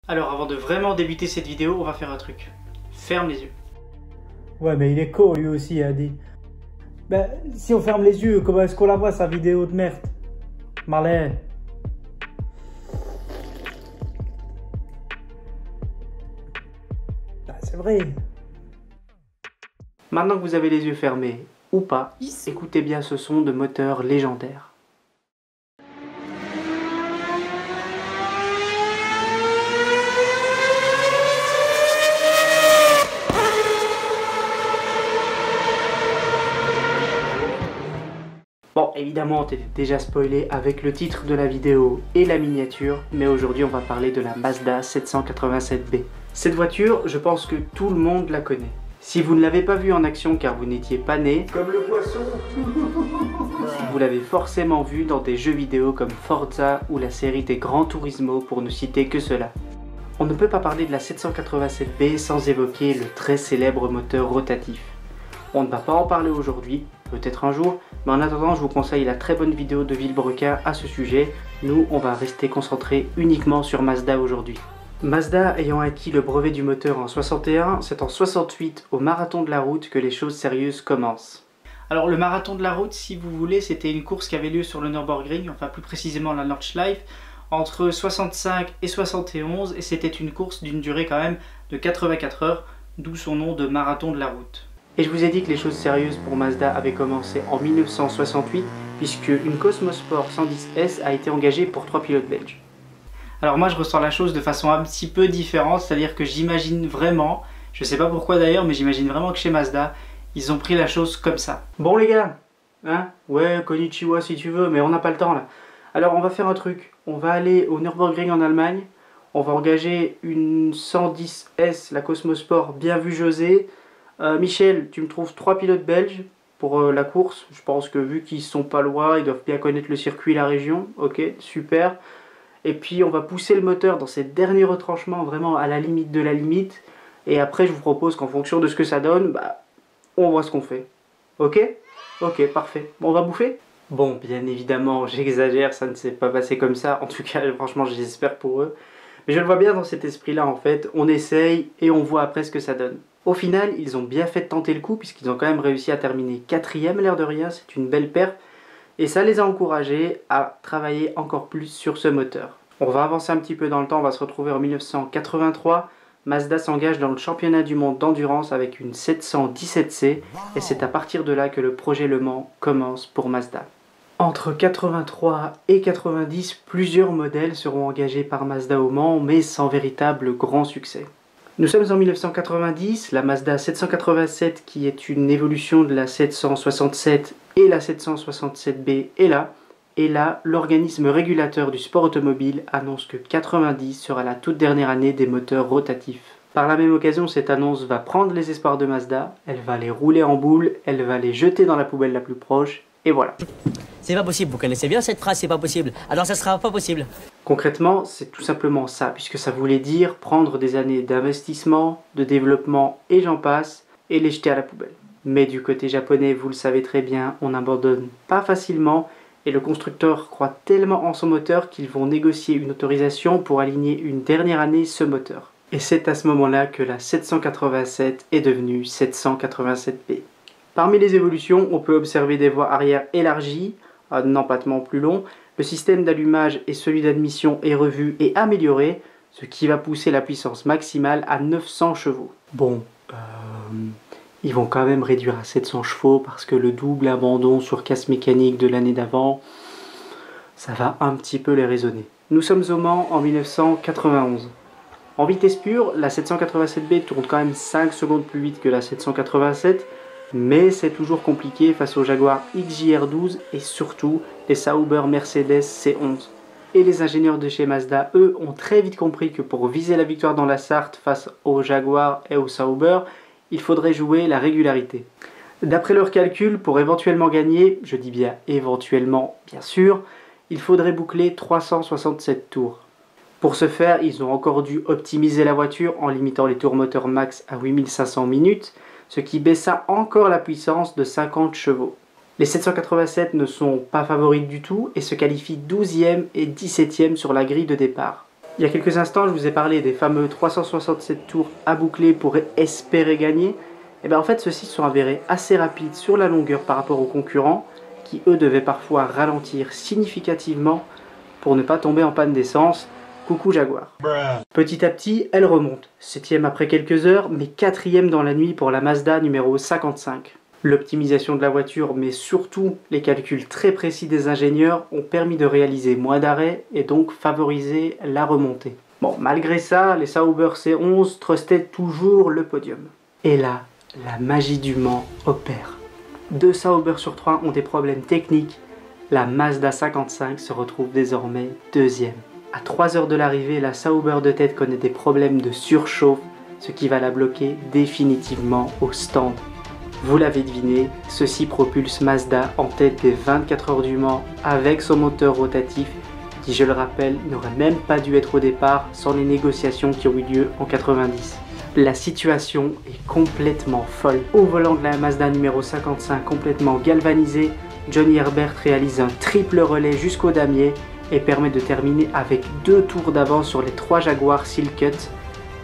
Alors avant de vraiment débuter cette vidéo, on va faire un truc. Ferme les yeux. Ouais, mais il est con lui aussi, a dit. Ben, si on ferme les yeux, comment est-ce qu'on la voit sa vidéo de merde? Marlène. Ben, c'est vrai. Maintenant que vous avez les yeux fermés, ou pas, écoutez bien ce son de moteur légendaire. Bon, évidemment, t'étais déjà spoilé avec le titre de la vidéo et la miniature, mais aujourd'hui on va parler de la Mazda 787B. Cette voiture, je pense que tout le monde la connaît. Si vous ne l'avez pas vue en action car vous n'étiez pas né, Comme le poisson. vous l'avez forcément vue dans des jeux vidéo comme Forza ou la série des Gran Turismo pour ne citer que cela. On ne peut pas parler de la 787B sans évoquer le très célèbre moteur rotatif. On ne va pas en parler aujourd'hui, peut-être un jour, mais en attendant je vous conseille la très bonne vidéo de Villebrequin à ce sujet. Nous, on va rester concentrés uniquement sur Mazda aujourd'hui. Mazda ayant acquis le brevet du moteur en 61, c'est en 68 au Marathon de la Route que les choses sérieuses commencent. Alors le Marathon de la Route, si vous voulez, c'était une course qui avait lieu sur le Nürburgring, enfin plus précisément la Nordschleife, entre 65 et 71, et c'était une course d'une durée quand même de 84 heures, d'où son nom de Marathon de la Route. Et je vous ai dit que les choses sérieuses pour Mazda avaient commencé en 1968, puisque une Cosmosport 110S a été engagée pour 3 pilotes belges. Alors moi je ressens la chose de façon un petit peu différente, c'est-à-dire que j'imagine vraiment, je sais pas pourquoi d'ailleurs, mais j'imagine vraiment que chez Mazda, ils ont pris la chose comme ça. Bon les gars, hein, ouais, konnichiwa si tu veux, mais on n'a pas le temps là. Alors on va faire un truc, on va aller au Nürburgring en Allemagne, on va engager une 110S, la Cosmosport, bien vu José. Michel, tu me trouves 3 pilotes belges pour la course. Je pense que vu qu'ils sont pas loin, ils doivent bien connaître le circuit et la région. Ok, super. Et puis on va pousser le moteur dans ces derniers retranchements, vraiment à la limite de la limite. Et après, je vous propose qu'en fonction de ce que ça donne, bah, on voit ce qu'on fait. Ok? Ok, parfait. Bon, on va bouffer? Bon, bien évidemment, j'exagère, ça ne s'est pas passé comme ça. En tout cas, franchement, j'espère pour eux. Mais je le vois bien dans cet esprit-là, en fait. On essaye et on voit après ce que ça donne. Au final, ils ont bien fait de tenter le coup, puisqu'ils ont quand même réussi à terminer 4e, l'air de rien. C'est une belle perf. Et ça les a encouragés à travailler encore plus sur ce moteur. On va avancer un petit peu dans le temps, on va se retrouver en 1983. Mazda s'engage dans le championnat du monde d'endurance avec une 717C. Et c'est à partir de là que le projet Le Mans commence pour Mazda. Entre 83 et 90, plusieurs modèles seront engagés par Mazda au Mans, mais sans véritable grand succès. Nous sommes en 1990, la Mazda 787 qui est une évolution de la 767 et la 767B est là. Et là, l'organisme régulateur du sport automobile annonce que 90 sera la toute dernière année des moteurs rotatifs. Par la même occasion, cette annonce va prendre les espoirs de Mazda, elle va les rouler en boule, elle va les jeter dans la poubelle la plus proche, et voilà. C'est pas possible, vous connaissez bien cette phrase, c'est pas possible. Alors ça sera pas possible. Concrètement, c'est tout simplement ça, puisque ça voulait dire prendre des années d'investissement, de développement et j'en passe, et les jeter à la poubelle. Mais du côté japonais, vous le savez très bien, on n'abandonne pas facilement, et le constructeur croit tellement en son moteur qu'ils vont négocier une autorisation pour aligner une dernière année ce moteur. Et c'est à ce moment-là que la 787 est devenue 787B. Parmi les évolutions, on peut observer des voies arrière élargies, un empattement plus long, le système d'allumage et celui d'admission est revu et amélioré, ce qui va pousser la puissance maximale à 900 chevaux. Bon, ils vont quand même réduire à 700 chevaux parce que le double abandon sur casse mécanique de l'année d'avant, ça va un petit peu les raisonner. Nous sommes au Mans en 1991. En vitesse pure, la 787B tourne quand même 5 secondes plus vite que la 787, mais c'est toujours compliqué face au Jaguar XJR12 et surtout les Sauber Mercedes C11. Et les ingénieurs de chez Mazda, eux, ont très vite compris que pour viser la victoire dans la Sarthe face au Jaguar et au Sauber, il faudrait jouer la régularité. D'après leurs calculs, pour éventuellement gagner, je dis bien éventuellement, bien sûr, il faudrait boucler 367 tours. Pour ce faire, ils ont encore dû optimiser la voiture en limitant les tours moteur max à 8500 minutes, ce qui baissa encore la puissance de 50 chevaux. Les 787 ne sont pas favorites du tout et se qualifient 12e et 17e sur la grille de départ. Il y a quelques instants, je vous ai parlé des fameux 367 tours à boucler pour espérer gagner. Et bien en fait, ceux-ci sont avérés assez rapides sur la longueur par rapport aux concurrents, qui eux devaient parfois ralentir significativement pour ne pas tomber en panne d'essence. Coucou Jaguar. Petit à petit, elle remonte. 7ème après quelques heures, mais 4ème dans la nuit pour la Mazda numéro 55. L'optimisation de la voiture, mais surtout les calculs très précis des ingénieurs ont permis de réaliser moins d'arrêts et donc favoriser la remontée. Bon, malgré ça, les Sauber C11 trustaient toujours le podium. Et là, la magie du Mans opère. 2 Sauber sur 3 ont des problèmes techniques. La Mazda 55 se retrouve désormais 2ème. À 3 heures de l'arrivée, la Sauber de tête connaît des problèmes de surchauffe, ce qui va la bloquer définitivement au stand. Vous l'avez deviné, ceci propulse Mazda en tête des 24 heures du Mans avec son moteur rotatif qui, je le rappelle, n'aurait même pas dû être au départ sans les négociations qui ont eu lieu en 90. La situation est complètement folle. Au volant de la Mazda numéro 55 complètement galvanisée, Johnny Herbert réalise un triple relais jusqu'au damier et permet de terminer avec 2 tours d'avance sur les 3 Jaguar Seal Cut.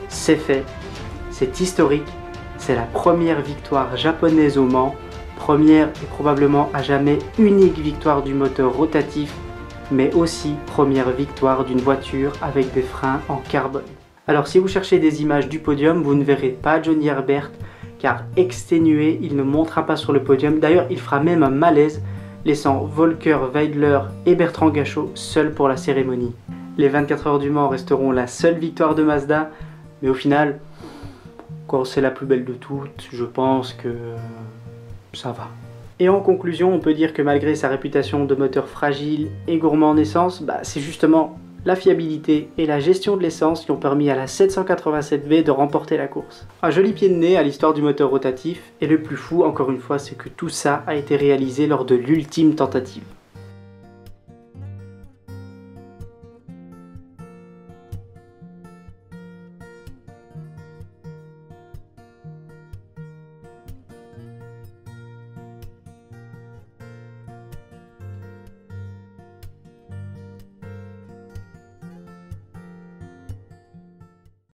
C'est fait, c'est historique, c'est la première victoire japonaise au Mans, première et probablement à jamais unique victoire du moteur rotatif, mais aussi première victoire d'une voiture avec des freins en carbone. Alors si vous cherchez des images du podium, vous ne verrez pas Johnny Herbert, car exténué, il ne montera pas sur le podium. D'ailleurs, il fera même un malaise, laissant Volker Weidler et Bertrand Gachot seuls pour la cérémonie. Les 24 heures du Mans resteront la seule victoire de Mazda, mais au final, quand c'est la plus belle de toutes, je pense que ça va. Et en conclusion, on peut dire que malgré sa réputation de moteur fragile et gourmand en essence, c'est justement la fiabilité et la gestion de l'essence qui ont permis à la 787V de remporter la course. Un joli pied de nez à l'histoire du moteur rotatif, et le plus fou, encore une fois, c'est que tout ça a été réalisé lors de l'ultime tentative.